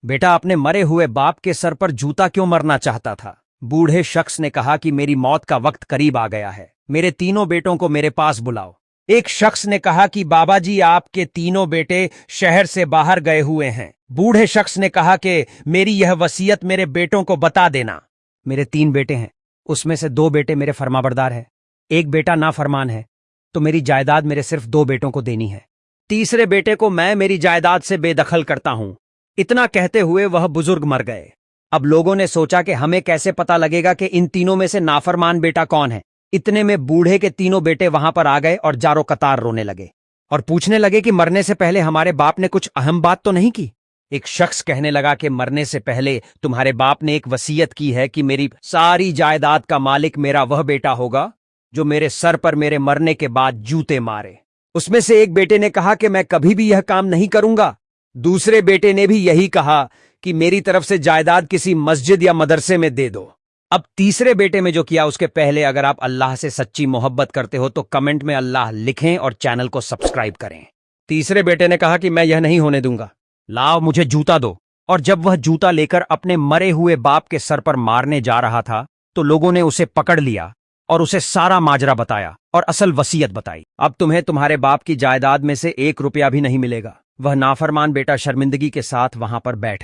बेटा अपने मरे हुए बाप के सर पर जूता क्यों मरना चाहता था? बूढ़े शख्स ने कहा कि मेरी मौत का वक्त करीब आ गया है, मेरे तीनों बेटों को मेरे पास बुलाओ। एक शख्स ने कहा कि बाबा जी आपके तीनों बेटे शहर से बाहर गए हुए हैं। बूढ़े शख्स ने कहा कि मेरी यह वसीयत मेरे बेटों को बता देना। मेरे 3 बेटे हैं, उसमें से 2 बेटे मेरे फरमाबरदार हैं, एक बेटा नाफरमान है, तो मेरी जायदाद मेरे सिर्फ 2 बेटों को देनी है। तीसरे बेटे को मैं मेरी जायदाद से बेदखल करता हूं। इतना कहते हुए वह बुजुर्ग मर गए। अब लोगों ने सोचा कि हमें कैसे पता लगेगा कि इन तीनों में से नाफरमान बेटा कौन है। इतने में बूढ़े के तीनों बेटे वहां पर आ गए और जारो कतार रोने लगे और पूछने लगे कि मरने से पहले हमारे बाप ने कुछ अहम बात तो नहीं की। एक शख्स कहने लगा कि मरने से पहले तुम्हारे बाप ने एक वसीयत की है कि मेरी सारी जायदाद का मालिक मेरा वह बेटा होगा जो मेरे सर पर मेरे मरने के बाद जूते मारे। उसमें से एक बेटे ने कहा कि मैं कभी भी यह काम नहीं करूंगा। दूसरे बेटे ने भी यही कहा कि मेरी तरफ से जायदाद किसी मस्जिद या मदरसे में दे दो। अब तीसरे बेटे में जो किया उसके पहले अगर आप अल्लाह से सच्ची मोहब्बत करते हो तो कमेंट में अल्लाह लिखें और चैनल को सब्सक्राइब करें। तीसरे बेटे ने कहा कि मैं यह नहीं होने दूंगा, लाओ मुझे जूता दो। और जब वह जूता लेकर अपने मरे हुए बाप के सर पर मारने जा रहा था तो लोगों ने उसे पकड़ लिया और उसे सारा माजरा बताया और असल वसीयत बताई। अब तुम्हें तुम्हारे बाप की जायदाद में से 1 रुपया भी नहीं मिलेगा। वह नाफरमान बेटा शर्मिंदगी के साथ वहां पर बैठ